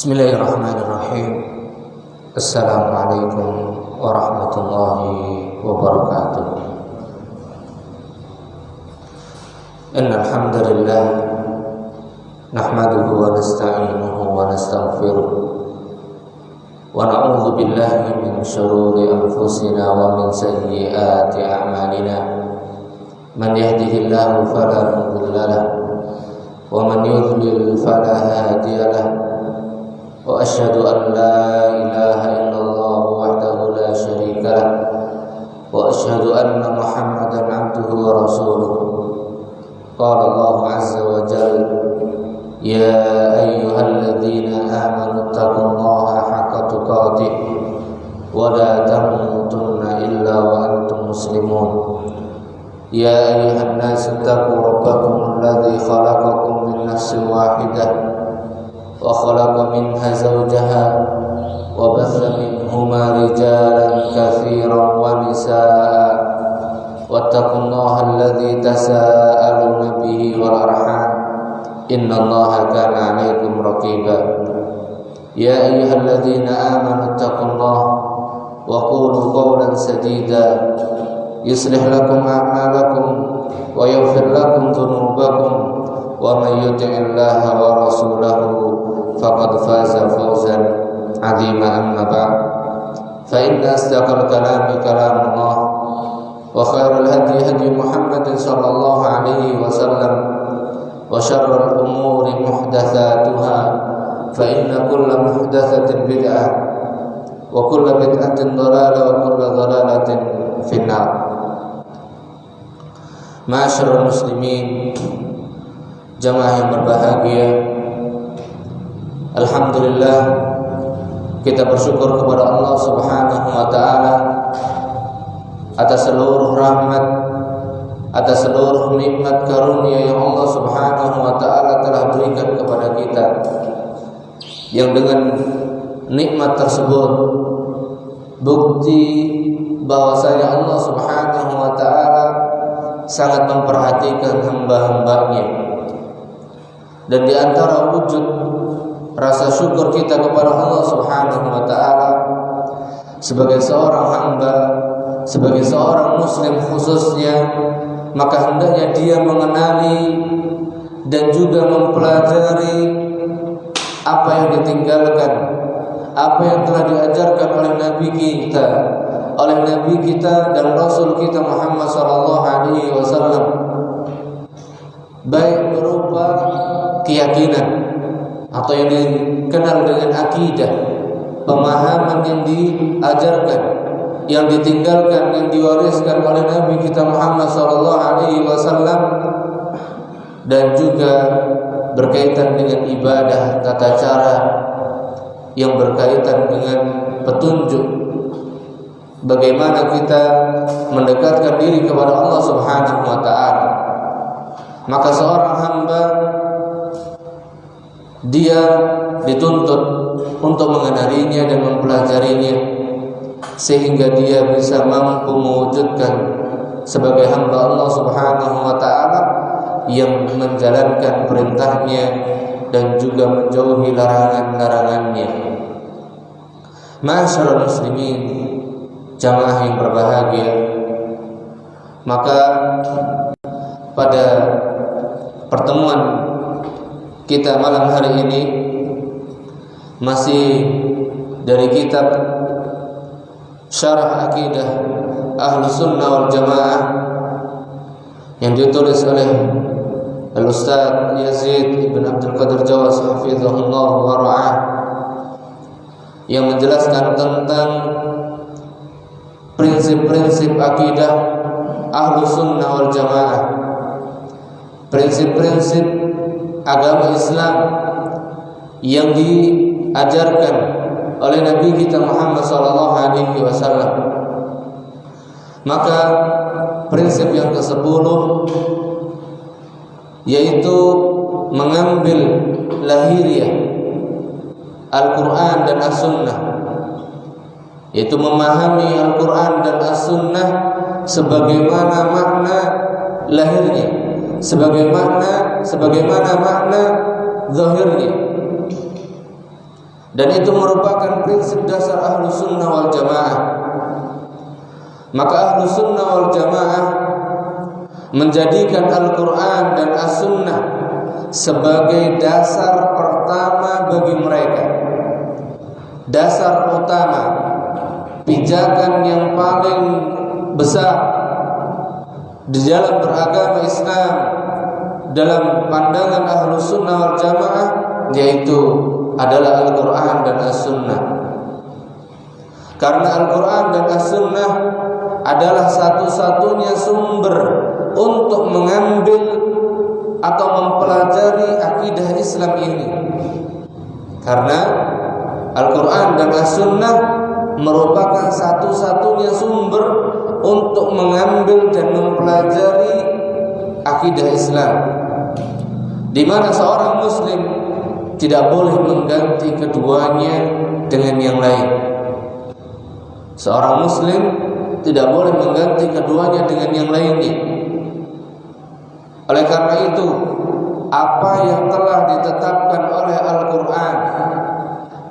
Bismillahirrahmanirrahim. Assalamualaikum warahmatullahi wabarakatuh. Innal hamdalillah nahmaduhu wa nasta'inuhu wa nastaghfiruh wa na'udzu billahi min shururi anfusina wa min sayyiati a'malina. Man yahdihillahu fala mudilla lahu wa man yudlil fala hadiya lahu. Wa asyhadu an la ilaha illallah wahdahu la syarika lah wa asyhadu anna Muhammadan abduhu wa rasuluh. Qala Allah azza wa jalla, ya ayyuhalladzina amanu taqullaha haqqa tuqatih wa la tamutunna illa wa antum muslimun. Ya ayyuhan nasu taqu rabbakum alladzi khalaqakum min nafsin wahidah wa khalaqa minha zawjaha wa batha minhuma rijalan katsiran wa nisaa wattaqullaha alladzi tasaaluna bihi wal arham innallaha kana 'alaikum raqiba. Ya ayyuhalladzina amanu taqullaha wa qulu qawlan sadida yuslih lakum a'malakum wa yaghfir lakum dhunubakum wa may yuti'illaha wa rasulahu faqad faza fawzan 'azima. Amma ba'd, fa inna asdaqal kalami kalamullah wa khairal hadi hadi Muhammadin sallallahu alaihi wasallam wa syarrul umuri muhdatsatuha fa inna kulla muhdatsatin bid'ah wa kulla bid'atin dhalalah wa kulla dhalalatin finnar. Ma'asyiral muslimin, jamaah yang berbahagia, alhamdulillah kita bersyukur kepada Allah Subhanahu wa taala atas seluruh rahmat, atas seluruh nikmat karunia yang Allah Subhanahu wa taala telah berikan kepada kita, yang dengan nikmat tersebut bukti bahwasanya Allah Subhanahu wa taala sangat memperhatikan hamba-hambanya. Dan di antara wujud rasa syukur kita kepada Allah Subhanahu wa taala sebagai seorang hamba, sebagai seorang muslim khususnya, maka hendaknya dia mengenali dan juga mempelajari apa yang ditinggalkan, apa yang telah diajarkan oleh Nabi kita dan Rasul kita Muhammad sallallahu alaihi wasallam, baik berupa keyakinan atau yang dikenal dengan akidah, pemahaman yang diajarkan, yang ditinggalkan, yang diwariskan oleh Nabi kita Muhammad sallallahu alaihi wasallam, dan juga berkaitan dengan ibadah, tata cara yang berkaitan dengan petunjuk bagaimana kita mendekatkan diri kepada Allah Subhanahu wa taala. Maka seorang hamba dia dituntut untuk mengenalinya dan mempelajarinya sehingga dia bisa mampu mewujudkan sebagai hamba Allah Subhanahu wa taala yang menjalankan perintahnya dan juga menjauhi larangan-larangannya. Ma'asyiral muslimin, jamaah yang berbahagia, maka pada pertemuan kita malam hari ini masih dari kitab Syarah Aqidah Ahlus Sunnah wal Jamaah yang ditulis oleh Al-Ustaz Yazid Ibn Abdul Qadir Jawas hafizahullah wa ra'ah, yang menjelaskan tentang prinsip-prinsip akidah Ahlus Sunnah wal Jamaah, prinsip-prinsip agama Islam yang diajarkan oleh Nabi kita Muhammad sallallahu alaihi wasallam. Maka prinsip yang ke-10 yaitu mengambil lahiriah Al-Quran dan As-Sunnah, yaitu memahami Al-Quran dan As-Sunnah sebagaimana makna lahirnya, sebagaimana makna zahirnya. dan itu merupakan prinsip dasar Ahlus Sunnah wal Jamaah. Maka Ahlus Sunnah wal Jamaah menjadikan Al-Quran dan As-Sunnah sebagai dasar pertama bagi mereka, dasar utama, pijakan yang paling besar di dalam beragama Islam dalam pandangan Ahlus Sunnah wal Jamaah, yaitu adalah Al-Quran dan As-Sunnah. Karena Al-Quran dan As-Sunnah adalah satu-satunya sumber untuk mengambil atau mempelajari akidah Islam ini. Karena Al-Quran dan As-Sunnah merupakan satu-satunya sumber untuk mengambil dan mempelajari akidah Islam, di mana seorang Muslim tidak boleh mengganti keduanya dengan yang lain. Seorang Muslim tidak boleh mengganti keduanya dengan yang lainnya. Oleh karena itu, apa yang telah ditetapkan oleh Al-Quran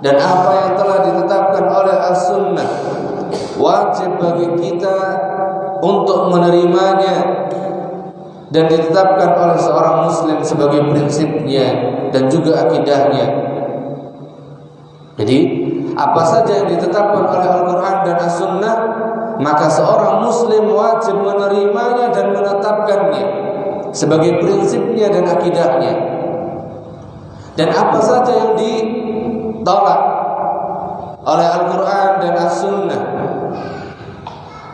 dan apa yang telah ditetapkan oleh As-Sunnah, wajib bagi kita untuk menerimanya dan ditetapkan oleh seorang Muslim sebagai prinsipnya dan juga akidahnya. Jadi, apa saja yang ditetapkan oleh Al-Quran dan As-Sunnah, maka seorang Muslim wajib menerimanya dan menetapkannya sebagai prinsipnya dan akidahnya. Dan apa saja yang ditolak oleh Al-Quran dan As-Sunnah,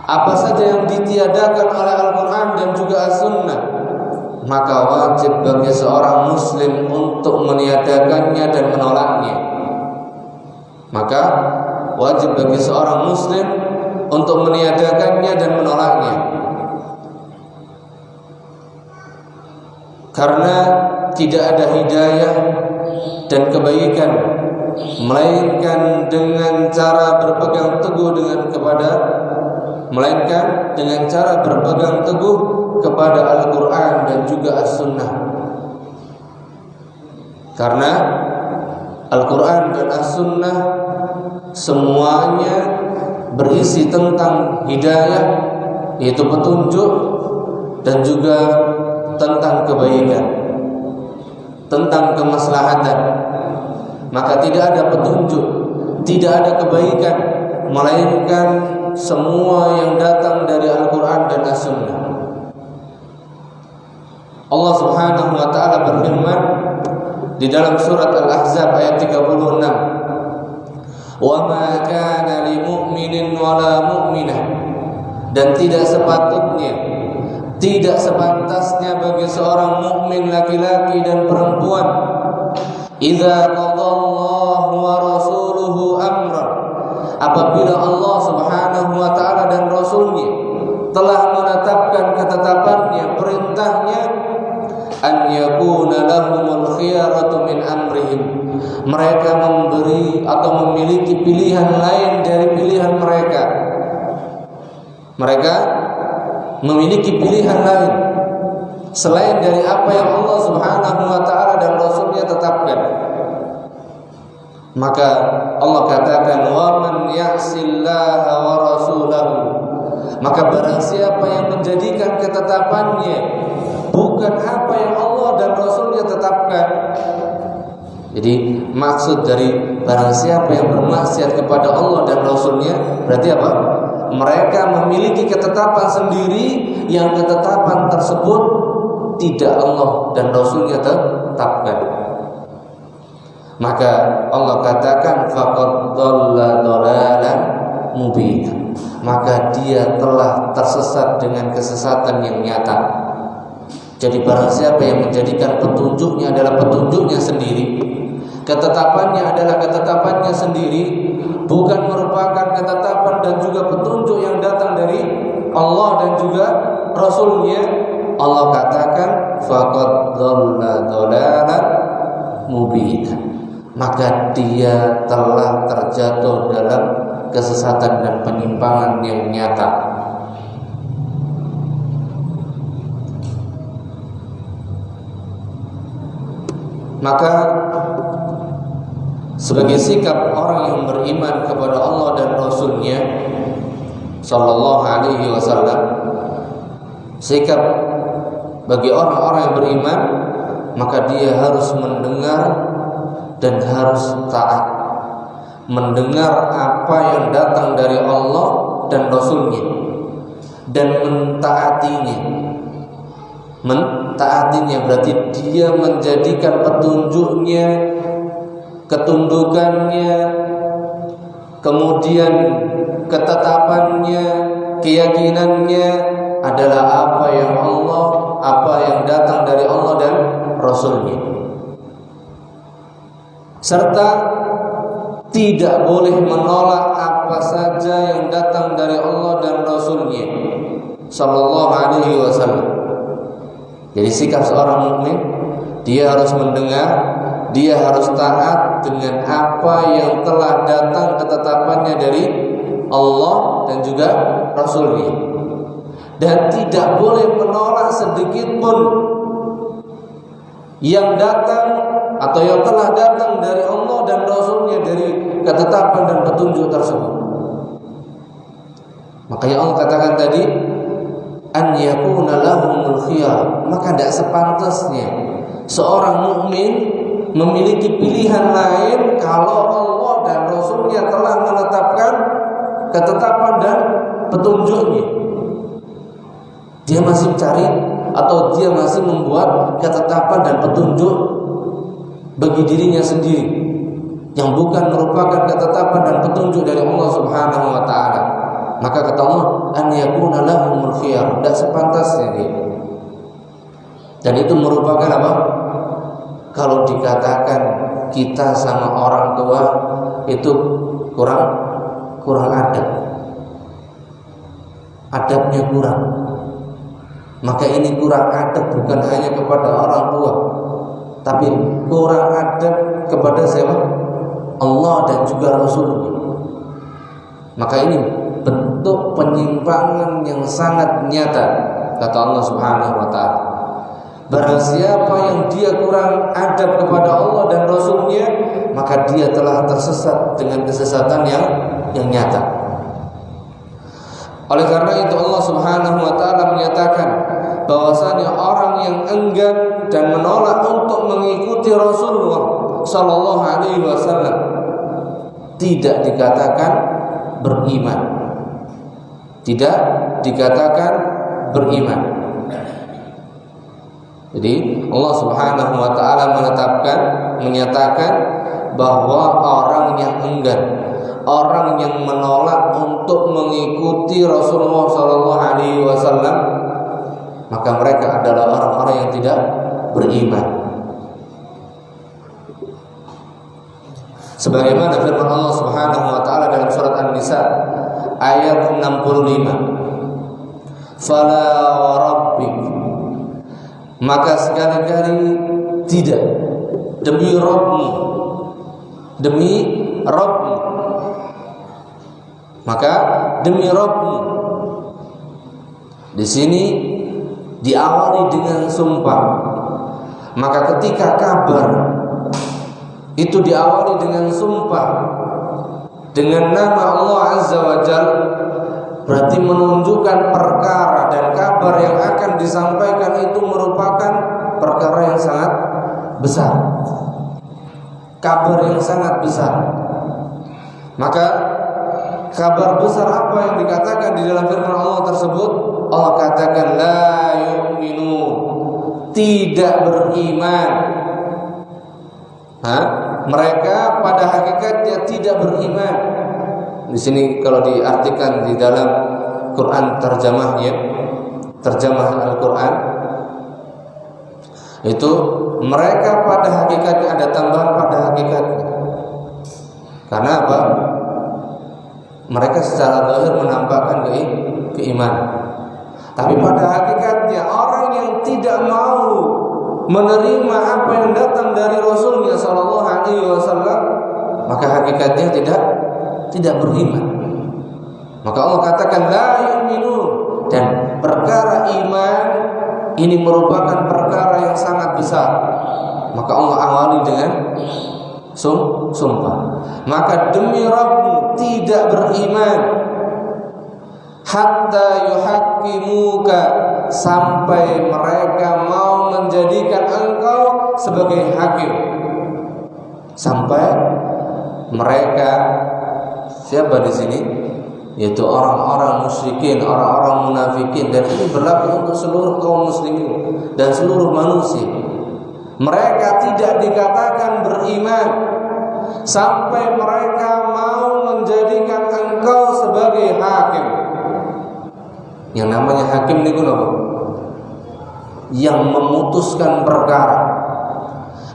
apa saja yang ditiadakan oleh Al-Quran dan juga As-Sunnah, maka wajib bagi seorang Muslim untuk meniadakannya dan menolaknya. Maka wajib bagi seorang Muslim untuk meniadakannya dan menolaknya. Karena tidak ada hidayah dan kebaikan melainkan dengan cara berpegang teguh melainkan dengan cara berpegang teguh kepada Al-Quran dan juga As-Sunnah. Karena Al-Quran dan As-Sunnah semuanya berisi tentang hidayah, yaitu petunjuk, dan juga tentang kebaikan, tentang kemaslahatan. Maka tidak ada petunjuk, tidak ada kebaikan melainkan semua yang datang dari Al-Quran dan As-Sunnah. Allah Subhanahu wa ta'ala berfirman di dalam surat Al-Ahzab ayat 36, "Wa ma kana li mu'minin wa la mu'minah," dan tidak sepatutnya, tidak sepantasnya bagi seorang mukmin laki-laki dan perempuan, idza qadallahu wa rasuluhu amran, apabila Allah Subhanahu wa ta'ala dan Rasulnya telah menetapkan ketetapannya, perintahnya, an yakuna lahumul khiyaratu min amrihim, mereka memberi atau memiliki pilihan lain dari pilihan mereka. Mereka memiliki pilihan lain selain dari apa yang Allah Subhanahu wa ta'ala dan Rasulnya tetapkan. Maka Allah katakan, wa man ya'sillaha wa rasulahu, maka barang siapa yang menjadikan ketetapannya bukan apa yang Allah dan Rasulnya tetapkan. Jadi maksud dari barang siapa yang bermaksiat kepada Allah dan Rasulnya, berarti apa? Mereka memiliki ketetapan sendiri yang ketetapan tersebut tidak Allah dan Rasulnya tetapkan. Maka Allah katakan faqad dhalla dhalalan mubina, maka dia telah tersesat dengan kesesatan yang nyata. Jadi barang siapa yang menjadikan petunjuknya adalah petunjuknya sendiri, ketetapannya adalah ketetapannya sendiri, bukan merupakan ketetapan dan juga petunjuk yang datang dari Allah dan juga Rasulnya, Allah katakan faqad dhalla dhalalan mubina, maka dia telah terjatuh dalam kesesatan dan penyimpangan yang nyata. Maka sebagai sikap orang yang beriman kepada Allah dan Rasul-Nya Sallallahu Alaihi Wasallam. Sikap bagi orang-orang yang beriman, maka dia harus mendengar dan harus taat, mendengar apa yang datang dari Allah dan Rasul-Nya dan mentaatinya. Mentaatinya berarti dia menjadikan petunjuknya, ketundukannya, kemudian ketetapannya, keyakinannya adalah apa yang Allah, apa yang datang dari Allah dan Rasul-Nya. Serta tidak boleh menolak apa saja yang datang dari Allah dan Rasul-Nya Sallallahu Alaihi Wasallam. Jadi sikap seorang mukmin, dia harus mendengar, dia harus taat dengan apa yang telah datang ketetapannya dari Allah dan juga Rasul-Nya, dan tidak boleh menolak sedikit pun yang datang atau yang telah datang dari Allah dan Rasul-Nya dari ketetapan dan petunjuk tersebut. Makanya Allah katakan tadi, an yakuna lahumul khiyar, maka tidak sepantasnya seorang mukmin memiliki pilihan lain kalau Allah dan Rasul-Nya telah menetapkan ketetapan dan petunjuknya. Dia masih cari atau dia masih membuat ketetapan dan petunjuk bagi dirinya sendiri yang bukan merupakan ketetapan dan petunjuk dari Allah Subhanahu wa taala. Maka kata Allah, an yakuna lahumul khiyar, tidak sepantasnya dia. Dan itu merupakan apa? Kalau dikatakan kita sama orang tua itu kurang adab, adabnya kurang. Maka ini kurang adab bukan hanya kepada orang tua, tapi kurang adab kepada siapa? Allah dan juga Rasul-Nya. Maka ini bentuk penyimpangan yang sangat nyata, kata Allah Subhanahu wa taala. Barang siapa yang dia kurang adab kepada Allah dan Rasul-Nya, maka dia telah tersesat dengan kesesatan yang nyata. Oleh karena itu Allah Subhanahu wa taala menyatakan bahwasanya orang yang enggan dan menolak untuk mengikuti Rasulullah Sallallahu Alaihi Wasallam tidak dikatakan beriman, tidak dikatakan beriman. Jadi Allah Subhanahu wa taala menyatakan bahwa orang yang enggan, orang yang menolak untuk mengikuti Rasulullah Sallallahu Alaihi Wasallam, maka mereka adalah orang-orang yang tidak beriman. Sebagaimana firman Allah Subhanahu wa taala dalam surat An-Nisa ayat 65, fala wa rabbik, maka sekali-kali tidak, demi Rabbmu, demi Rabbmu, maka demi Rabbmu. Di sini diawali dengan sumpah. Maka ketika kabar itu diawali dengan sumpah dengan nama Allah Azza wa Jalla, berarti menunjukkan perkara dan kabar yang akan disampaikan itu merupakan perkara yang sangat besar, kabar yang sangat besar. Maka kabar besar apa yang dikatakan di dalam firman Allah tersebut? Allah katakan la yu'minun, tidak beriman. Mereka pada hakikatnya tidak beriman. Di sini kalau diartikan di dalam Quran terjemahnya, terjemah Al-Quran, itu mereka pada hakikatnya, ada tambahan pada hakikatnya. Karena apa? Mereka secara zahir menampakkan keimanan, tapi pada hakikatnya orang yang tidak mau menerima apa yang datang dari Rasulnya Sallallahu Alaihi Wasallam, maka hakikatnya tidak beriman. Maka Allah katakan la yu'minun, dan perkara iman ini merupakan perkara yang sangat besar. Maka Allah awali sumpah. Maka demi Rabbmu tidak beriman hatta yuhaqqimuka, sampai mereka mau menjadikan engkau sebagai hakim. Sampai mereka, siapa di sini? Yaitu orang-orang musyrikin, orang-orang munafikin, dan ini berlaku untuk seluruh kaum muslimin dan seluruh manusia. Mereka tidak dikatakan beriman sampai mereka mau menjadikan engkau sebagai hakim. Yang namanya hakim niku napa? Yang memutuskan perkara.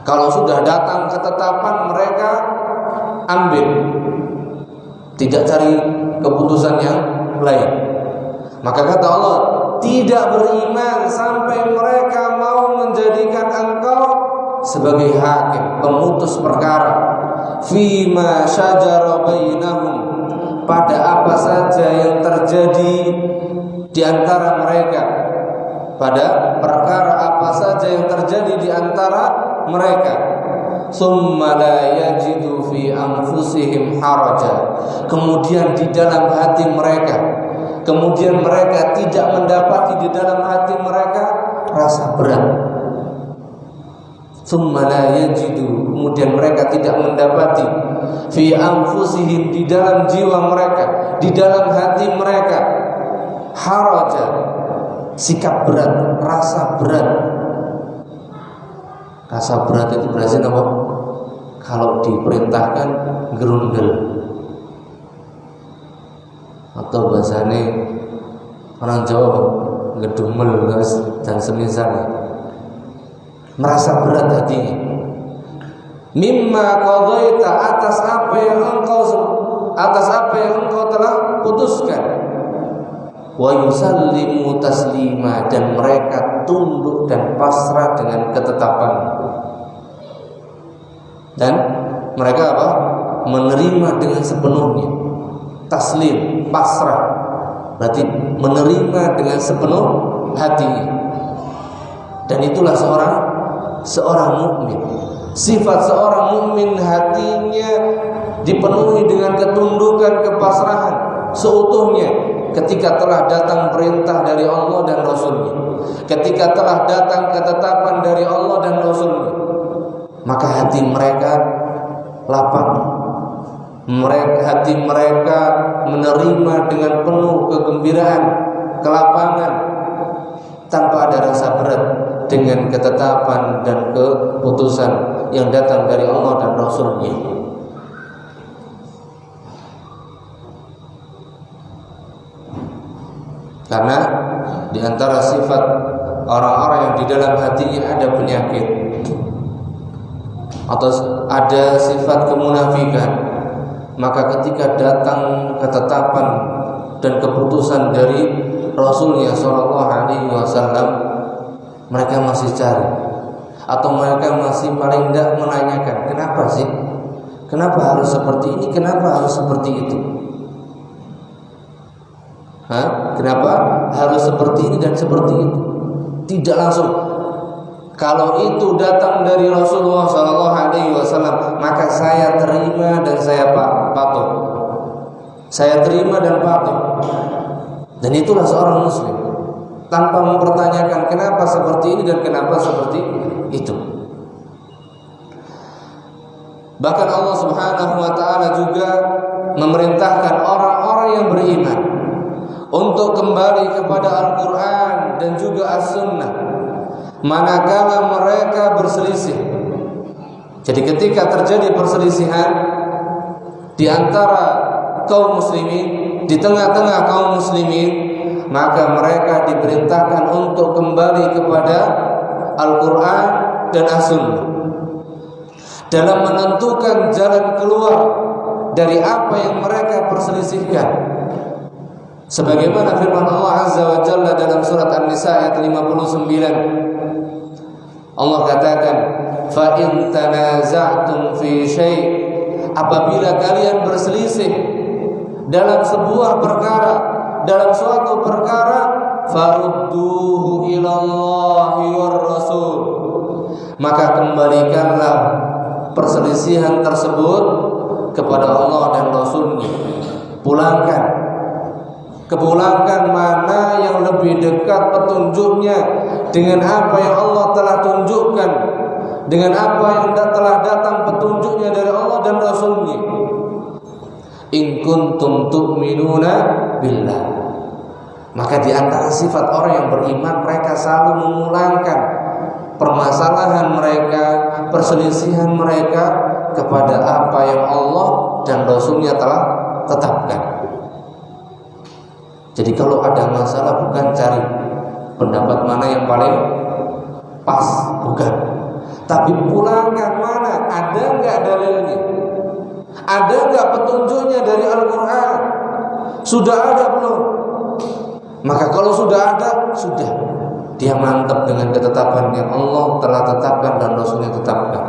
Kalau sudah datang ketetapan, mereka ambil, tidak cari keputusan yang lain. Maka kata Allah, tidak beriman sampai mereka mau menjadikan engkau sebagai hakim, pemutus perkara. Fima syajara bainahum, pada apa saja yang terjadi di antara mereka, pada perkara apa saja yang terjadi di antara mereka. Summa la yajidu fi anfusihim haraja, kemudian di dalam hati mereka, kemudian mereka tidak mendapati di dalam hati mereka rasa berat. Summa la yajidu, kemudian mereka tidak mendapati fi anfusihim, di dalam jiwa mereka, di dalam hati mereka, haraja, sikap berat, rasa berat. Rasa berat itu berarti apa? Kalau diperintahkan gerundel, atau bahasanya orang Jawa ngedumel dan semisalnya, merasa berat hatinya. Mimma qadaita, atas apa yang engkau telah putuskan. Wa yusallimu taslima, dan mereka tunduk dan pasrah dengan ketetapan. Dan mereka apa? Menerima dengan sepenuhnya. Taslim, pasrah, berarti menerima dengan sepenuh hati. Dan itulah seorang mukmin. Sifat seorang mukmin, hatinya dipenuhi dengan ketundukan, kepasrahan seutuhnya ketika telah datang perintah dari Allah dan Rasul-Nya, ketika telah datang ketetapan dari Allah dan Rasul-Nya, maka hati mereka lapang, hati mereka menerima dengan penuh kegembiraan, kelapangan, tanpa ada rasa berat dengan ketetapan dan keputusan yang datang dari Allah dan Rasul-Nya. Karena di antara sifat orang-orang yang di dalam hatinya ada penyakit atau ada sifat kemunafikan, maka ketika datang ketetapan dan keputusan dari Rasulnya Shallallahu Alaihi Wasallam, mereka masih cari, atau mereka masih paling tidak menanyakan, kenapa sih? Kenapa harus seperti ini? Kenapa harus seperti itu? Kenapa harus seperti ini dan seperti itu? Tidak langsung. Kalau itu datang dari Rasulullah Sallallahu Alaihi Wasallam, maka saya terima dan saya patuh. Saya terima dan patuh. Dan itulah seorang Muslim, tanpa mempertanyakan kenapa seperti ini dan kenapa seperti itu. Bahkan Allah Subhanahu Wa Taala juga memerintahkan orang-orang yang beriman untuk kembali kepada Al-Quran dan juga As-Sunnah manakala mereka berselisih. Jadi ketika terjadi perselisihan di antara kaum muslimin, di tengah-tengah kaum muslimin, maka mereka diperintahkan untuk kembali kepada Al-Quran dan As-Sunnah dalam menentukan jalan keluar dari apa yang mereka perselisihkan. Sebagaimana firman Allah Azza wa Jalla dalam surat An-Nisa ayat 59, Allah katakan, fa in tanaza'tum fi syai', apabila kalian berselisih dalam sebuah perkara, dalam suatu perkara, farudduhu ilallahi war rasul, maka kembalikanlah perselisihan tersebut kepada Allah dan Rasul-Nya. Kepulangkan mana yang lebih dekat petunjuknya dengan apa yang Allah telah tunjukkan, dengan apa yang telah datang petunjuknya dari Allah dan Rasul-Nya. In kuntum tu'minuna billah. Maka di antara sifat orang yang beriman, mereka selalu memulangkan permasalahan mereka, perselisihan mereka kepada apa yang Allah dan Rasul-Nya telah tetapkan. Jadi kalau ada masalah bukan cari pendapat mana yang paling pas, bukan. Tapi pulangkan mana, ada enggak dalilnya? Ada enggak petunjuknya dari Al-Quran? Sudah ada belum? Maka kalau sudah ada, sudah. Dia mantap dengan ketetapan yang Allah telah tetapkan dan Rasulnya tetapkan.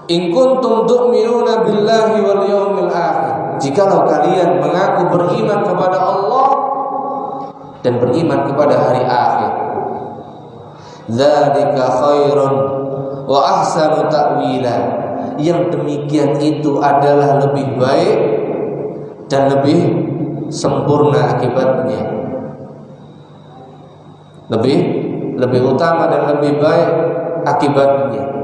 In kuntum tu'minuna billahi wal yawmil akhir. Jikalau kalian mengaku beriman kepada Allah dan beriman kepada hari akhir, dzalika khairun wa ahsanu ta'wila. Yang demikian itu adalah lebih baik dan lebih sempurna akibatnya. Lebih utama dan lebih baik akibatnya.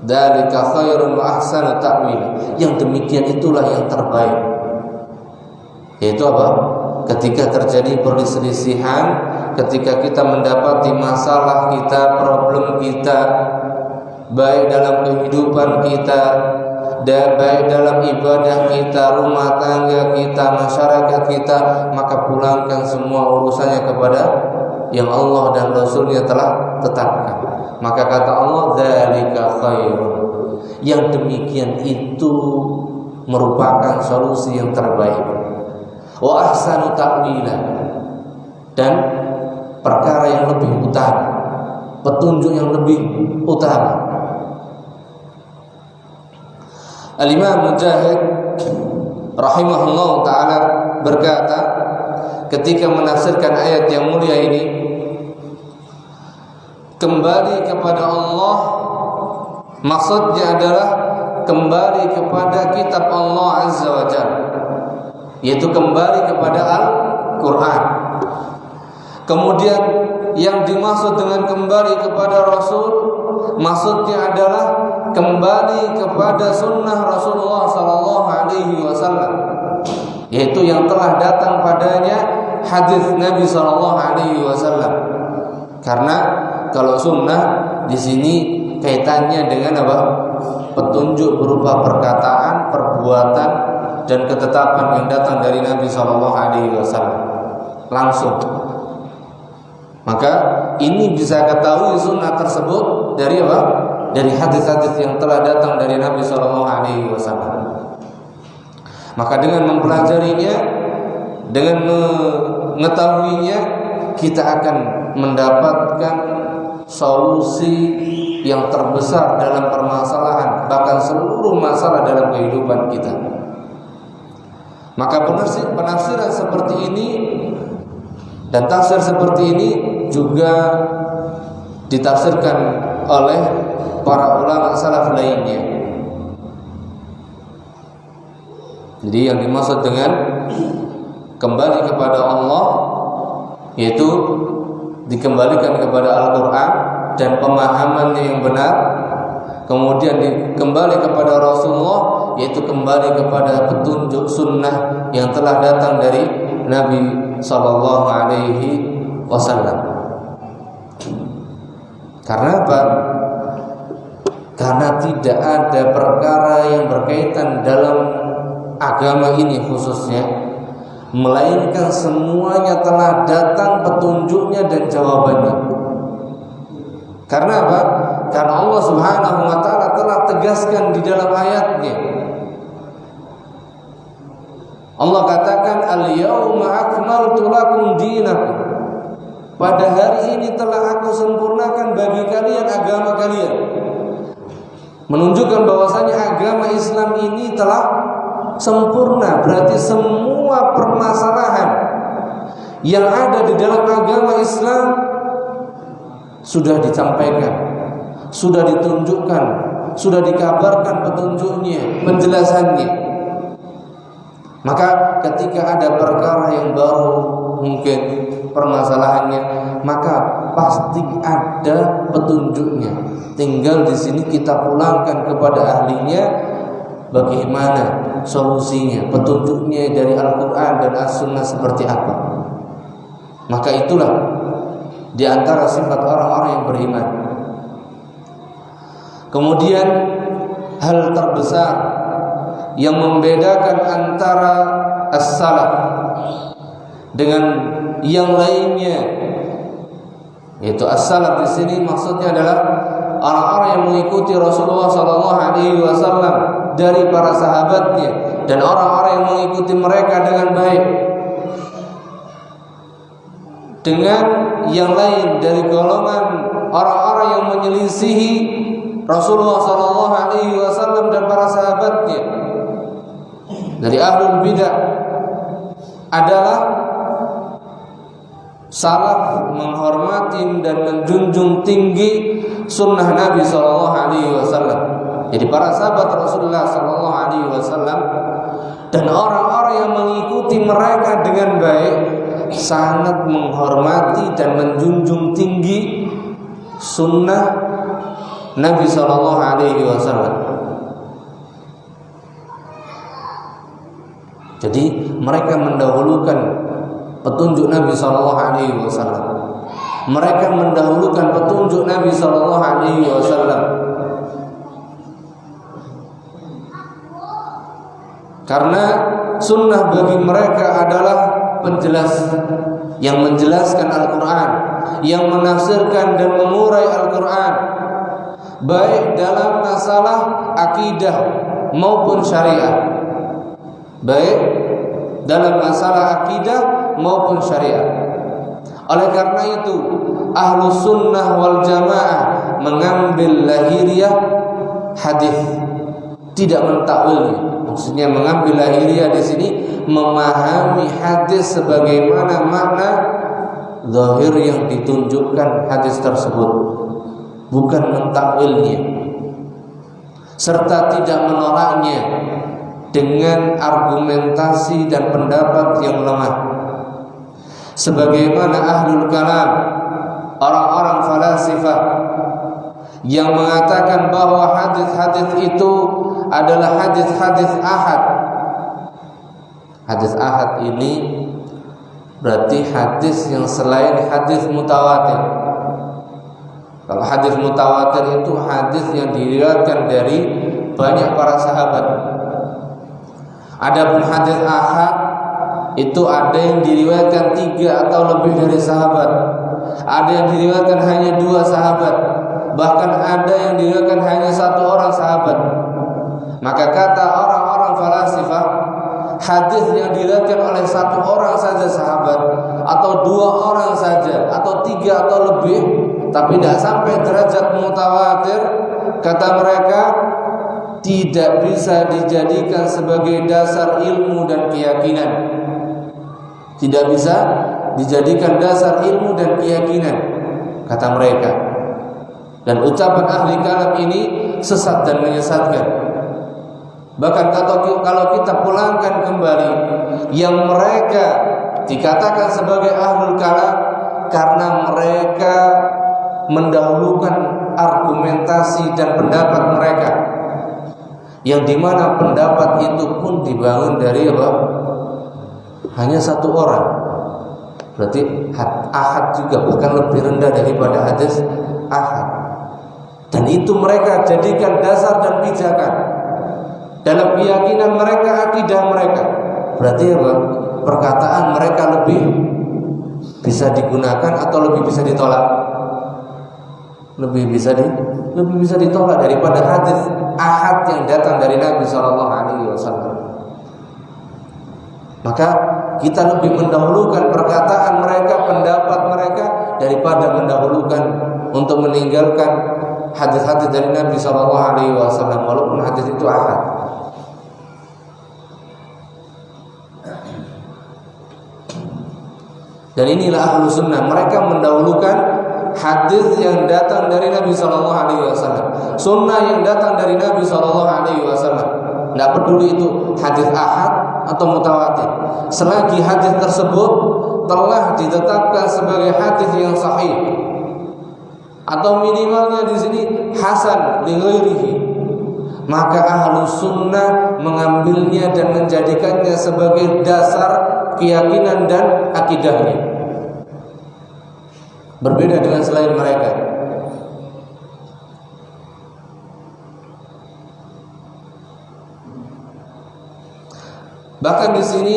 Dzalika khairun wa ahsanu ta'wila. Yang demikian itulah yang terbaik. Yaitu apa? Ketika terjadi perselisihan, ketika kita mendapati masalah kita, problem kita, baik dalam kehidupan kita, baik dalam ibadah kita, rumah tangga kita, masyarakat kita, maka pulangkan semua urusannya kepada yang Allah dan Rasulnya telah tetapkan. Maka kata Allah, dzalika khairun. Yang demikian itu merupakan solusi yang terbaik. Wa ahsanu ta'wila. Dan perkara yang lebih utama, petunjuk yang lebih utama. Al-Imam Mujahid rahimahullah ta'ala berkata ketika menafsirkan ayat yang mulia ini, kembali kepada Allah maksudnya adalah kembali kepada kitab Allah Azza wa Jalla, yaitu kembali kepada Al-Quran. Kemudian yang dimaksud dengan kembali kepada Rasul, maksudnya adalah kembali kepada sunnah Rasulullah Sallallahu Alaihi Wasallam, yaitu yang telah datang padanya hadis Nabi Sallallahu Alaihi Wasallam. Karena kalau sunnah di sini kaitannya dengan apa? Petunjuk berupa perkataan, perbuatan, dan ketetapan yang datang dari Nabi Sallallahu Alaihi Wasallam langsung. Maka ini bisa ketahui sunnah tersebut dari apa? Dari hadis-hadis yang telah datang dari Nabi Sallallahu Alaihi Wasallam. Maka dengan mempelajarinya, dengan mengetahuinya, kita akan mendapatkan solusi yang terbesar dalam permasalahan, bahkan seluruh masalah dalam kehidupan kita. Maka penafsiran seperti ini dan tafsir seperti ini juga ditafsirkan oleh para ulama salaf lainnya. Jadi yang dimaksud dengan kembali kepada Allah yaitu dikembalikan kepada Al-Quran dan pemahamannya yang benar, kemudian kembali kepada Rasulullah yaitu kembali kepada petunjuk sunnah yang telah datang dari Nabi Sallallahu Alaihi Wasallam. Karena apa? Karena tidak ada perkara yang berkaitan dalam agama ini khususnya, melainkan semuanya telah datang petunjuknya dan jawabannya. Karena apa? Karena Allah Subhanahu wa ta'ala telah tegaskan di dalam ayatnya. Allah katakan, al-yawma akmaltu lakum dinakum. Pada hari ini telah aku sempurnakan bagi kalian agama kalian. Menunjukkan bahwasanya agama Islam ini telah sempurna. Berarti semua permasalahan yang ada di dalam agama Islam sudah disampaikan, sudah ditunjukkan, sudah dikabarkan petunjuknya, penjelasannya. Maka ketika ada perkara yang baru mungkin permasalahannya, maka pasti ada petunjuknya. Tinggal di sini kita pulangkan kepada ahlinya bagaimana solusinya, petunjuknya dari Al-Quran dan As-Sunnah seperti apa. Maka itulah di antara sifat orang-orang yang beriman. Kemudian hal terbesar yang membedakan antara as-salaf dengan yang lainnya, yaitu as-salaf di sini maksudnya adalah orang-orang yang mengikuti Rasulullah SAW dari para sahabatnya dan orang-orang yang mengikuti mereka dengan baik, dengan yang lain dari golongan orang-orang yang menyelisihi Rasulullah SAW dan para sahabatnya dari ahlul bidah adalah salaf menghormati dan menjunjung tinggi sunnah Nabi SAW. Jadi para sahabat Rasulullah SAW dan orang-orang yang mengikuti mereka dengan baik sangat menghormati dan menjunjung tinggi sunnah Nabi SAW. Jadi mereka mendahulukan petunjuk Nabi SAW. Mereka mendahulukan petunjuk Nabi SAW. Karena sunnah bagi mereka adalah penjelas yang menjelaskan Al-Quran, yang menafsirkan dan mengurai Al-Quran, baik dalam masalah akidah maupun syariat. Baik dalam masalah akidah maupun syariat. Oleh karena itu Ahlus Sunnah wal Jamaah mengambil lahiriah hadis, tidak mentakwilnya. Maksudnya mengambil lahiriah di sini memahami hadis sebagaimana makna zahir yang ditunjukkan hadis tersebut, bukan mentakwilnya, serta tidak menolaknya dengan argumentasi dan pendapat yang lemah, sebagaimana ahlul kalam, orang-orang falasifah yang mengatakan bahwa hadis-hadis itu adalah hadis-hadis ahad. Hadis ahad ini berarti hadis yang selain hadis mutawatir. Kalau hadis mutawatir itu hadis yang diriwayatkan dari banyak para sahabat. Adapun hadis ahad itu ada yang diriwayatkan 3 atau lebih dari sahabat, ada yang diriwayatkan hanya 2 sahabat, bahkan ada yang diriwayatkan hanya 1 orang sahabat. Maka kata orang-orang falasifah, hadis yang diriwayatkan oleh 1 orang saja sahabat, atau 2 orang saja, atau 3 atau lebih, tapi tidak sampai derajat mutawatir, kata mereka tidak bisa dijadikan sebagai dasar ilmu dan keyakinan. Tidak bisa dijadikan dasar ilmu dan keyakinan, kata mereka. Dan ucapan ahli kalam ini sesat dan menyesatkan. Bahkan kalau kita pulangkan kembali, yang mereka dikatakan sebagai ahlul kalam karena mereka mendahulukan argumentasi dan pendapat mereka, yang dimana pendapat itu pun dibangun dari apa? Hanya 1 orang. Berarti ahad juga bahkan lebih rendah daripada hadis ahad. Dan itu mereka jadikan dasar dan pijakan dalam keyakinan mereka, akidah mereka. Berarti apa? Perkataan mereka lebih bisa digunakan atau lebih bisa ditolak? Lebih bisa ditolak daripada hadis ahad yang datang dari Nabi SAW. Maka kita lebih mendahulukan perkataan mereka, pendapat mereka, daripada mendahulukan untuk meninggalkan hadis-hadis dari Nabi SAW, walaupun hadis itu ahad. Dan inilah Ahlus Sunnah, mereka mendahulukan hadis yang datang dari Nabi Shallallahu Alaihi Wasallam, sunnah yang datang dari Nabi Shallallahu Alaihi Wasallam. Tidak peduli itu hadis ahad atau mutawatir, selagi hadis tersebut telah ditetapkan sebagai hadis yang sahih, atau minimalnya di sini hasan li ghairihi, maka ahlu sunnah mengambilnya dan menjadikannya sebagai dasar keyakinan dan akidahnya. Berbeda dengan selain mereka. Bahkan di sini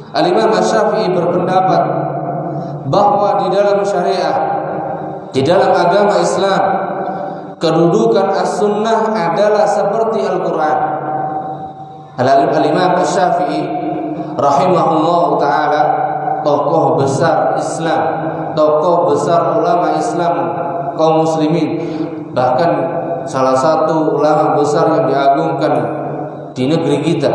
Al-Imam Asy-Syafi'i berpendapat bahwa di dalam syariah, di dalam agama Islam, kedudukan as-sunnah adalah seperti Al-Quran. Al-Imam Asy-Syafi'i rahimahullah ta'ala, tokoh besar Islam, tokoh besar ulama Islam kaum muslimin, bahkan salah satu ulama besar yang diagungkan di negeri kita,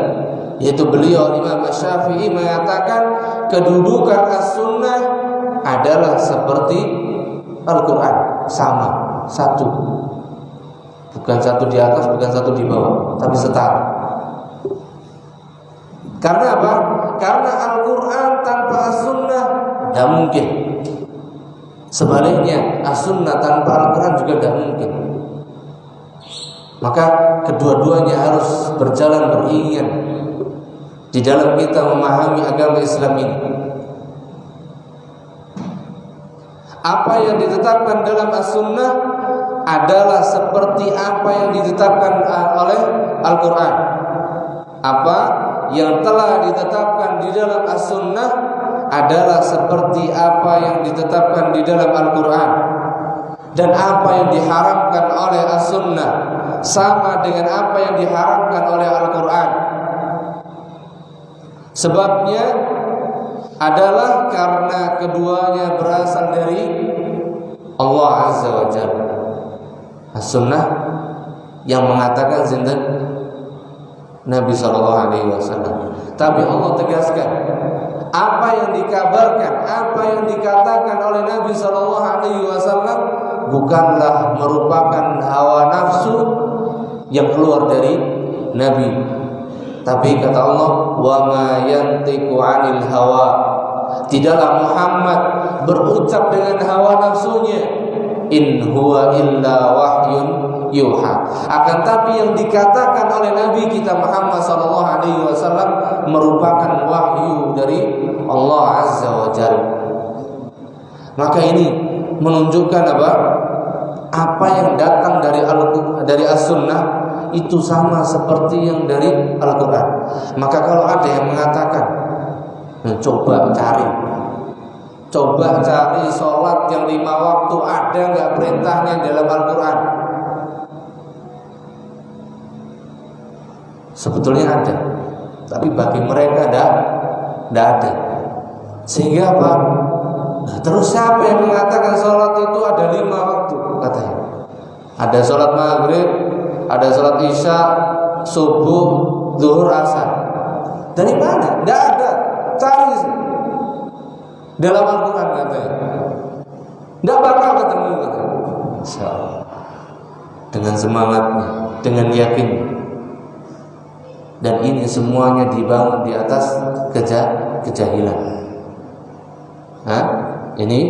yaitu beliau Imam Asy-Syafi'i mengatakan kedudukan as-sunnah adalah seperti Al-Quran, sama, satu, bukan satu di atas, bukan satu di bawah, tapi setara. Karena apa? Karena Al-Quran tanpa as-sunnah tidak mungkin. Sebaliknya, as-sunnah tanpa Al-Quran juga tidak mungkin. Maka kedua-duanya harus berjalan beriringan di dalam kita memahami agama Islam ini. Apa yang ditetapkan dalam as-sunnah adalah seperti apa yang ditetapkan oleh Al-Quran. Apa yang telah ditetapkan di dalam as-sunnah adalah seperti apa yang ditetapkan di dalam Al-Quran. Dan apa yang diharamkan oleh as-sunnah sama dengan apa yang diharamkan oleh Al-Quran. Sebabnya adalah karena keduanya berasal dari Allah Azza wa Jalla. As-sunnah yang mengatakan zindan Nabi Sallallahu Alaihi Wasallam. Tapi Allah tegaskan, apa yang dikabarkan, apa yang dikatakan oleh Nabi Sallallahu Alaihi Wasallam bukanlah merupakan hawa nafsu yang keluar dari Nabi. Tapi kata Allah, wa ma yantiqu 'anil hawa, tidaklah Muhammad berucap dengan hawa nafsunya, in huwa illa wahyun yuha. Akan tapi yang dikatakan oleh Nabi kita Muhammad sallallahu alaihi wasallam merupakan wahyu dari Allah Azza wa Jalla. Maka ini menunjukkan apa? Apa yang datang dari as-sunnah itu sama seperti yang dari Al-Quran. Maka kalau ada yang mengatakan, coba cari sholat yang 5 waktu, ada nggak perintahnya dalam Al-Quran? Sebetulnya ada, tapi bagi mereka tidak ada. Sehingga apa? Nah, terus siapa yang mengatakan sholat itu ada 5 waktu? Katanya ada sholat maghrib, ada sholat isya, subuh, zuhur, asar. Dari mana? Tidak ada. Cari dalam Al-Quran katanya. Tidak bakal ketemu katanya. Insyaallah. Dengan semangatnya, dengan yakin. Dan ini semuanya dibangun di atas kejahilan. Ini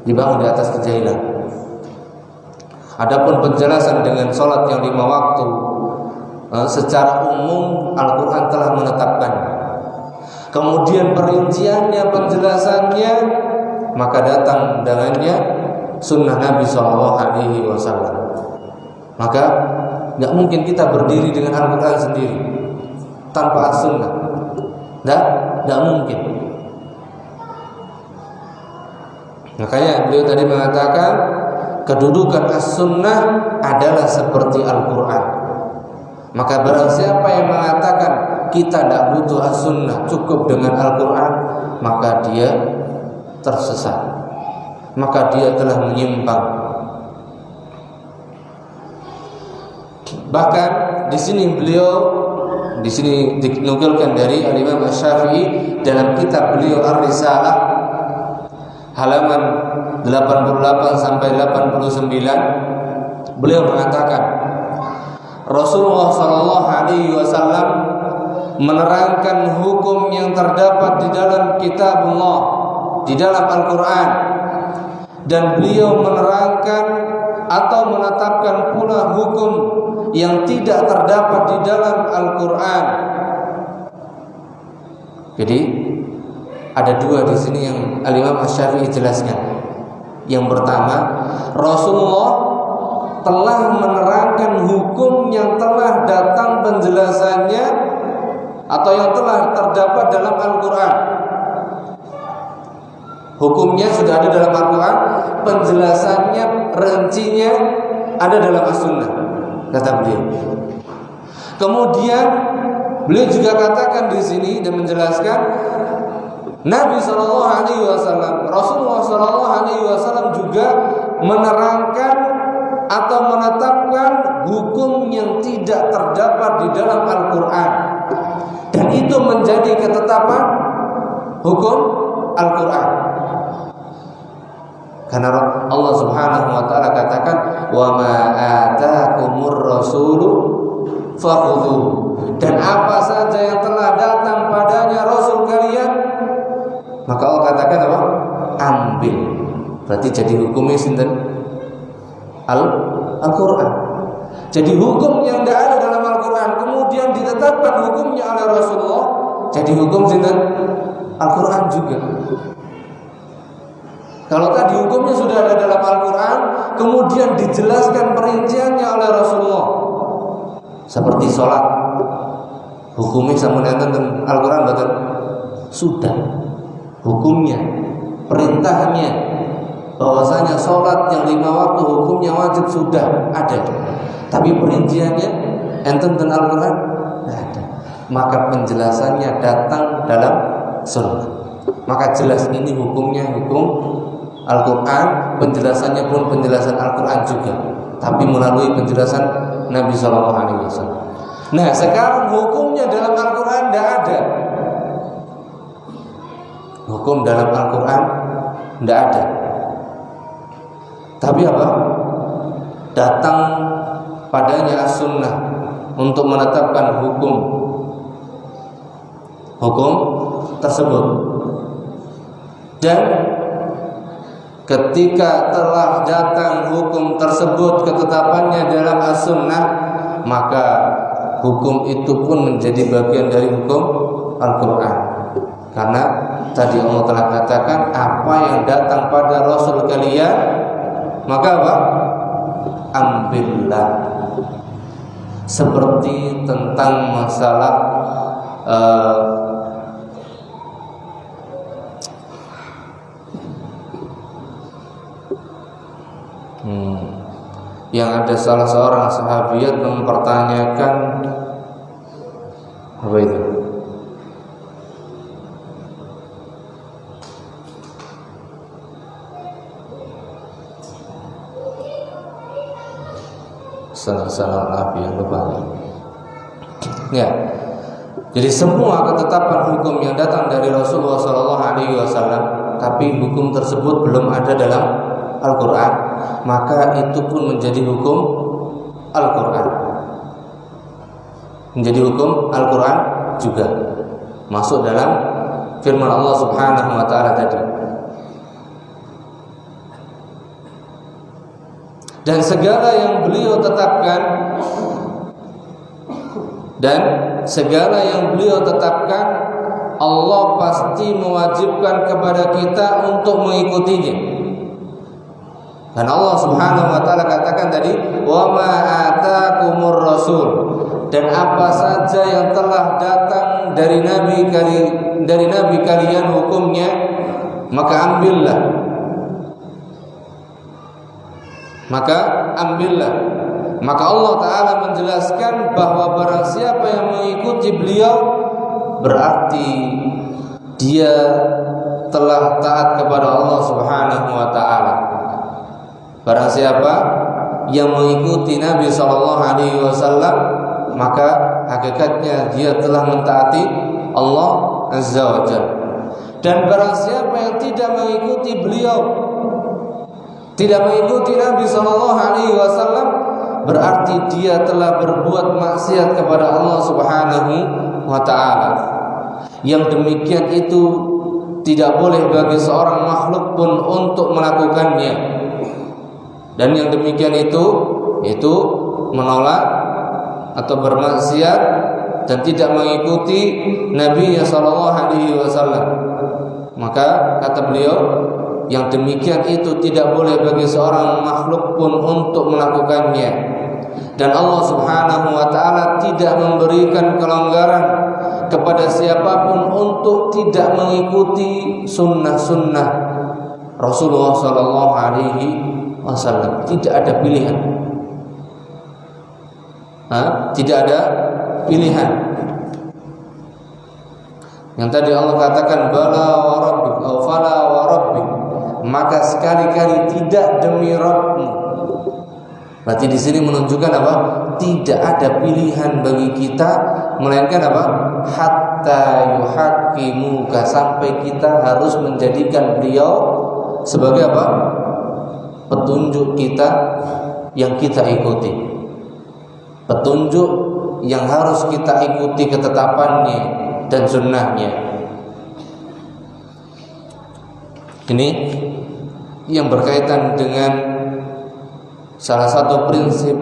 dibangun di atas kejahilan. Adapun penjelasan dengan sholat yang 5 waktu secara umum Al-Quran telah menetapkan. Kemudian perinciannya, penjelasannya, maka datang dengannya sunnah Nabi SAW. Maka tidak mungkin kita berdiri dengan Al-Quran sendiri tanpa as-sunnah. Tidak mungkin. Makanya beliau tadi mengatakan kedudukan as-sunnah adalah seperti Al-Quran. Maka barang siapa yang mengatakan kita tidak butuh as-sunnah, cukup dengan Al-Quran, maka dia tersesat, maka dia telah menyimpang. Bahkan di sini dinukilkan dari Al-Imam Asy-Syafi'i dalam kitab beliau Ar-Risalah halaman 88 sampai 89, beliau mengatakan Rasulullah sallallahu alaihi wasallam menerangkan hukum yang terdapat di dalam kitabullah, di dalam Al-Qur'an, dan beliau menerangkan atau menetapkan pula hukum yang tidak terdapat di dalam Al-Qur'an. Jadi ada dua di sini yang Al-Imam Asy-Syafi'i jelaskan. Yang pertama, Rasulullah telah menerangkan hukum yang telah datang penjelasannya atau yang telah terdapat dalam Al-Qur'an. Hukumnya sudah ada dalam Al-Qur'an, penjelasannya, rincinya ada dalam As-Sunnah, kata beliau. Kemudian beliau juga katakan di sini dan menjelaskan Nabi sallallahu alaihi wasallam, Rasulullah sallallahu alaihi wasallam juga menerangkan atau menetapkan hukum yang tidak terdapat di dalam Al-Qur'an. Dan itu menjadi ketetapan hukum Al-Qur'an. Karena Allah Subhanahu wa taala katakan, "Wa ma ataakumur rasulu fakhudhuhu." Dan apa saja yang telah datang padanya Rasul kalian, maka Allah katakan apa? Ambil. Berarti jadi hukumnya sinten? Al-Qur'an. Jadi hukum yang tidak ada dalam Al-Qur'an kemudian ditetapkan hukumnya oleh Rasulullah, jadi hukum sinten? Al-Qur'an juga. Kalau tadi hukumnya sudah ada dalam Al-Qur'an, kemudian dijelaskan perinciannya oleh Rasulullah. Seperti sholat, hukumnya sama dengan Al-Qur'an betul? Sudah. Hukumnya, perintahnya, bahwasanya sholat yang 5 waktu hukumnya wajib sudah ada. Tapi perinciannya enten dan Al-Qur'an tidak ada. Maka penjelasannya datang dalam sunnah. Maka jelas ini hukumnya hukum Al-Qur'an, penjelasannya pun penjelasan Al-Qur'an juga, tapi melalui penjelasan Nabi sallallahu alaihi wasallam. Nah, sekarang hukumnya dalam Al-Qur'an tidak ada. Hukum dalam Al-Qur'an tidak ada. Tapi apa? Datang padanya As-Sunnah untuk menetapkan hukum tersebut. Dan ketika telah datang hukum tersebut, ketetapannya dalam As-Sunnah, maka hukum itu pun menjadi bagian dari hukum Al-Qur'an. Karena tadi Allah telah katakan, apa yang datang pada Rasul kalian, maka apa? Ambillah. Seperti tentang masalah yang ada salah seorang sahabiat mempertanyakan apa itu? Salah Nabi yang lupa. Ya. Jadi semua ketetapan hukum yang datang dari Rasulullah sallallahu alaihi wasallam, tapi hukum tersebut belum ada dalam Al-Qur'an, maka itu pun menjadi hukum Al-Qur'an. Menjadi hukum Al-Qur'an juga. Masuk dalam firman Allah Subhanahu wa taala tadi. Dan segala yang beliau tetapkan Allah pasti mewajibkan kepada kita untuk mengikutinya. Dan Allah Subhanahu wa taala katakan tadi, "Wa ma ataakumur rasul." Dan apa saja yang telah datang dari nabi kalian hukumnya, maka ambillah. Maka Allah Ta'ala menjelaskan bahwa barang siapa yang mengikuti beliau, berarti dia telah taat kepada Allah Subhanahu wa ta'ala. Barang siapa yang mengikuti Nabi SAW, maka hakikatnya dia telah mentaati Allah Azza wa Jalla. Dan barang siapa yang tidak mengikuti beliau, Tidak mengikuti Nabi SAW berarti dia telah berbuat maksiat kepada Allah Subhanahu wa ta'ala. Yang demikian itu tidak boleh bagi seorang makhluk pun untuk melakukannya. Dan yang demikian itu menolak atau bermaksiat dan tidak mengikuti Nabi sallallahu alaihi wasallam. Maka kata beliau, yang demikian itu tidak boleh bagi seorang makhluk pun untuk melakukannya. Dan Allah Subhanahu wa ta'ala tidak memberikan kelonggaran kepada siapapun untuk tidak mengikuti sunnah-sunnah Rasulullah sallallahu alaihi wasallam. Tidak ada pilihan. Tidak ada pilihan. Yang tadi Allah katakan bala wa rabbik aw fala wa rabbik, maka sekali-kali tidak demi Rabbmu. Berarti di sini menunjukkan apa? Tidak ada pilihan bagi kita melainkan apa? Hatta yuhaqqimuka, sampai kita harus menjadikan beliau sebagai apa? Petunjuk kita yang kita ikuti. Petunjuk yang harus kita ikuti ketetapannya dan sunnahnya. Ini yang berkaitan dengan salah satu prinsip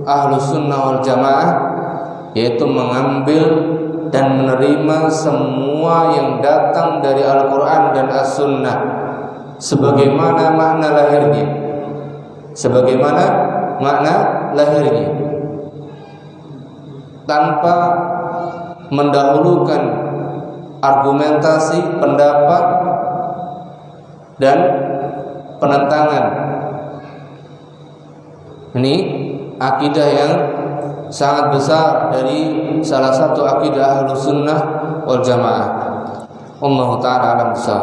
Ahlus Sunnah wal Jamaah, yaitu mengambil dan menerima semua yang datang dari Al-Quran dan As-Sunnah sebagaimana makna lahirnya, tanpa mendahulukan argumentasi, pendapat dan penentangan. Ini akidah yang sangat besar dari salah satu akidah Ahlus Sunnah wal Jamaah. Allah Ta'ala alam besar.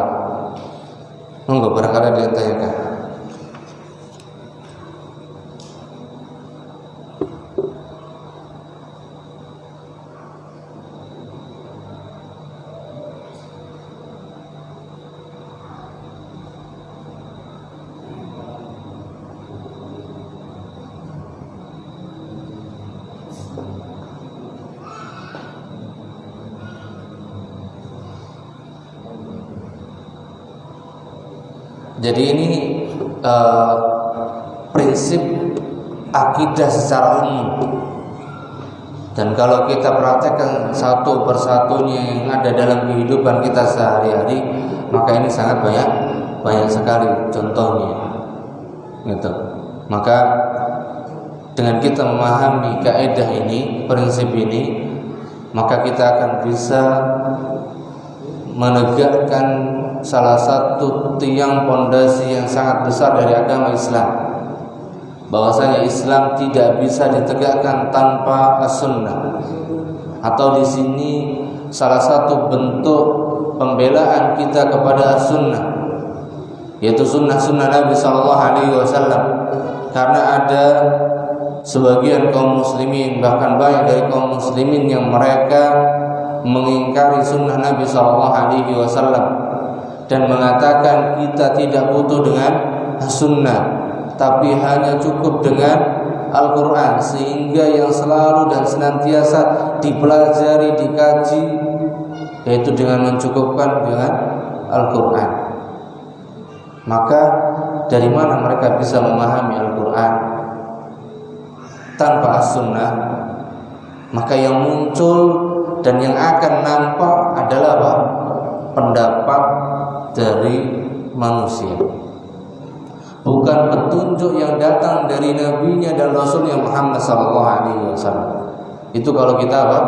Monggo barangkali dia tanyakan. Jadi ini prinsip akidah secara umum. Dan kalau kita praktekkan satu persatunya yang ada dalam kehidupan kita sehari-hari, maka ini sangat banyak sekali contohnya. Gitu. Maka dengan kita memahami kaidah ini, prinsip ini, maka kita akan bisa menegakkan salah satu tiang pondasi yang sangat besar dari agama Islam, bahwasanya Islam tidak bisa ditegakkan tanpa as-sunnah. Atau di sini salah satu bentuk pembelaan kita kepada as-sunnah, yaitu sunnah-sunnah Nabi sallallahu alaihi wasallam. Karena ada sebagian kaum muslimin, bahkan banyak dari kaum muslimin yang mereka mengingkari sunnah Nabi sallallahu alaihi wasallam dan mengatakan kita tidak butuh dengan sunnah, tapi hanya cukup dengan Al-Quran, sehingga yang selalu dan senantiasa dipelajari, dikaji, yaitu dengan mencukupkan dengan Al-Quran. Maka dari mana mereka bisa memahami Al-Quran tanpa as-sunnah? Maka yang muncul dan yang akan nampak adalah apa? Pendapat dari manusia, bukan petunjuk yang datang dari nabinya dan rasulnya Muhammad sallallahu alaihi wasallam. Itu kalau kita apa?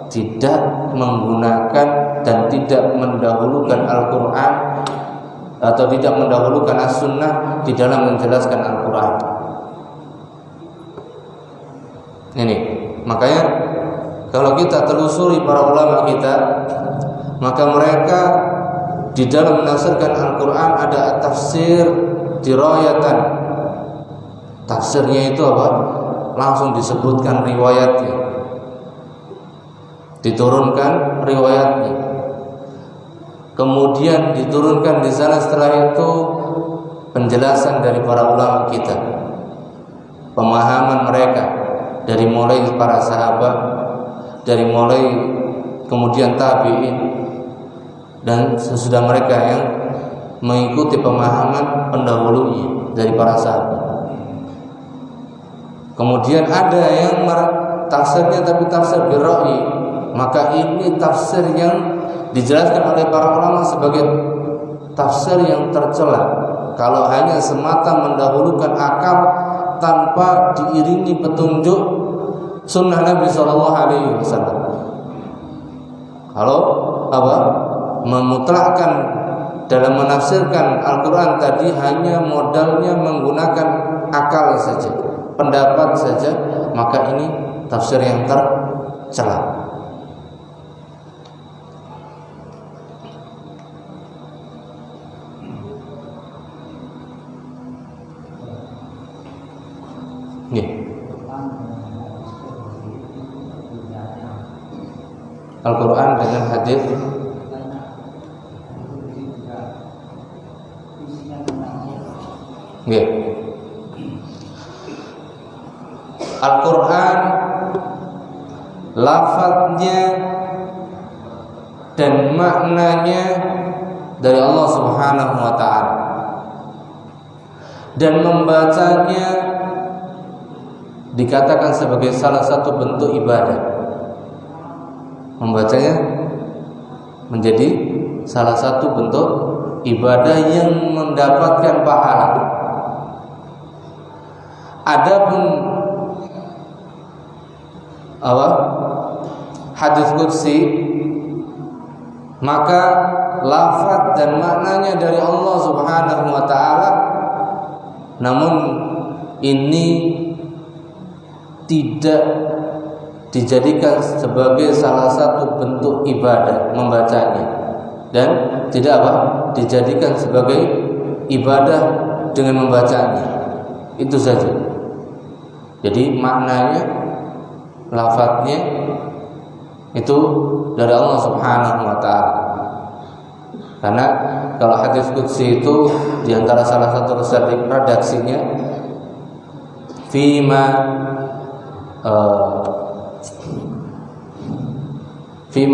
Tidak menggunakan dan tidak mendahulukan Al-Quran atau tidak mendahulukan as-sunnah di dalam menjelaskan Al-Quran. Ini makanya kalau kita telusuri para ulama kita, maka mereka di dalam menafsirkan Al-Quran ada tafsir dirayatan. Tafsirnya itu apa? Langsung disebutkan riwayatnya, diturunkan riwayatnya, kemudian diturunkan di sana setelah itu penjelasan dari para ulama kita, pemahaman mereka dari mulai para sahabat, dari mulai kemudian tabi'in dan sesudah mereka yang mengikuti pemahaman pendahulunya dari para sahabat. Kemudian ada yang tafsirnya tapi tafsir birra'i, maka ini tafsir yang dijelaskan oleh para ulama sebagai tafsir yang tercela. Kalau hanya semata mendahulukan akal tanpa diiringi petunjuk sunnah Nabi Shallallahu Alaihi Wasallam. Kalau memutlakkan dalam menafsirkan Al-Quran tadi hanya modalnya menggunakan akal saja, pendapat saja, maka ini tafsir yang tercela. Al-Quran dengan hadis Al-Quran lafadznya dan maknanya dari Allah Subhanahu wa ta'ala, dan membacanya dikatakan sebagai salah satu bentuk ibadah. Membacanya menjadi salah satu bentuk ibadah yang mendapatkan pahala. Adapun hadis qudsi, maka lafaz dan maknanya dari Allah Subhanahu wa ta'ala, namun ini tidak dijadikan sebagai salah satu bentuk ibadah membacanya, dan tidak dijadikan sebagai ibadah dengan membacanya. Itu saja. Jadi maknanya, lafadznya itu dari Allah Subhanahu wa ta'ala. Karena kalau hadis qudsi itu diantara salah satu redaksinya Fima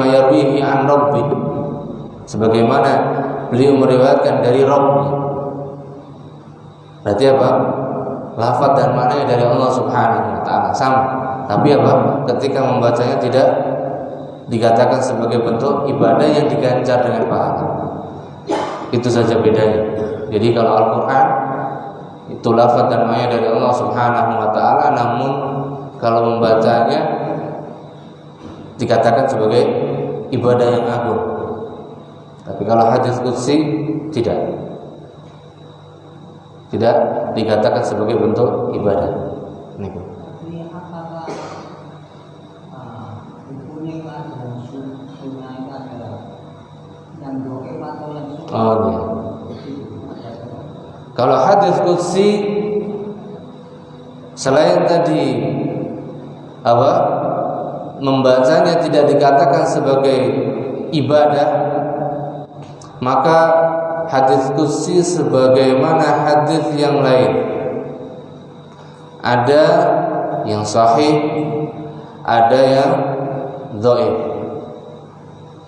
yarwihi an Rabbi, sebagaimana beliau meriwayatkan dari Rabbi. Berarti lafaz dan maknanya dari Allah Subhanahu wa ta'ala sama, tapi ketika membacanya tidak dikatakan sebagai bentuk ibadah yang diganjar dengan pahala. Itu saja bedanya. Jadi kalau Al-Quran itu lafaz dan maknanya dari Allah Subhanahu wa ta'ala, namun kalau membacanya dikatakan sebagai ibadah yang agung. Tapi kalau hadis qudsi tidak dikatakan sebagai bentuk ibadah. Ini. Oh iya. Kalau hadis qudsi selain tadi membacanya tidak dikatakan sebagai ibadah, maka hadis qudsi sebagaimana hadis yang lain, ada yang sahih, ada yang dhaif.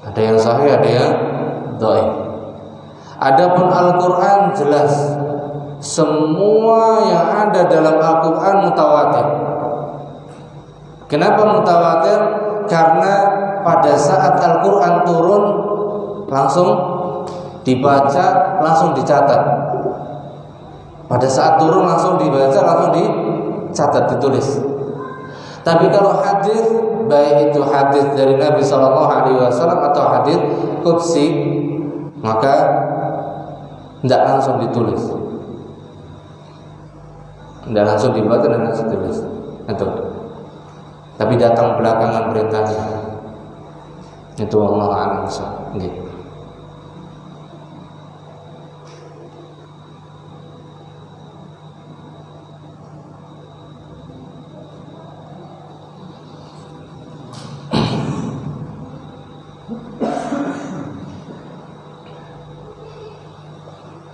Ada yang sahih, ada yang dhaif. Adapun Al-Quran jelas semua yang ada dalam Al-Quran mutawatir. Kenapa mutawatir? Karena pada saat Al-Quran turun langsung dibaca, langsung dicatat. Pada saat turun langsung dibaca, langsung dicatat, ditulis. Tapi kalau hadis, baik itu hadis dari Nabi SAW atau hadis qudsi, maka tidak langsung ditulis, tidak langsung dibaca dan langsung ditulis. Itu. Tapi datang belakangan perintahnya. Itu Allah a'lam bishawab.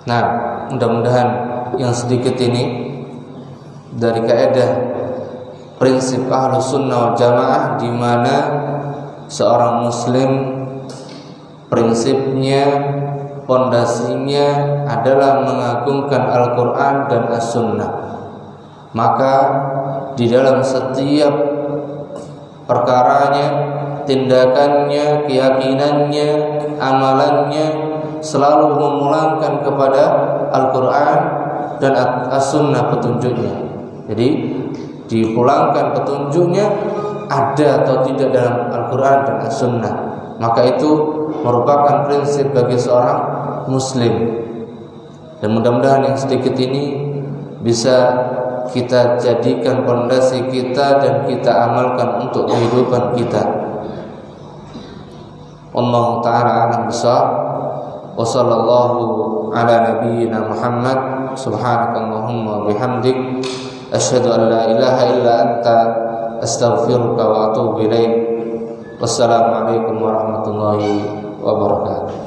Nah, mudah-mudahan yang sedikit ini dari kaidah prinsip Ahlus Sunnah wal Jamaah, di mana seorang muslim prinsipnya, pondasinya adalah mengagungkan Al-Quran dan As-Sunnah. Maka di dalam setiap perkaranya, tindakannya, keyakinannya, amalannya selalu memulangkan kepada Al-Quran dan As-Sunnah petunjuknya. Jadi dipulangkan petunjuknya ada atau tidak dalam Al-Quran dan As-Sunnah, maka itu merupakan prinsip bagi seorang muslim. Dan mudah-mudahan yang sedikit ini bisa kita jadikan pondasi kita dan kita amalkan untuk kehidupan kita. Allah Ta'ala a'lam bishawab. Wa sallallahu ala nabiyyina Muhammad. Subhanakallahumma bihamdik, asyhadu an la ilaha illa anta, astaghfiruka wa atubu ilaik. Wassalamualaikum warahmatullahi wabarakatuh.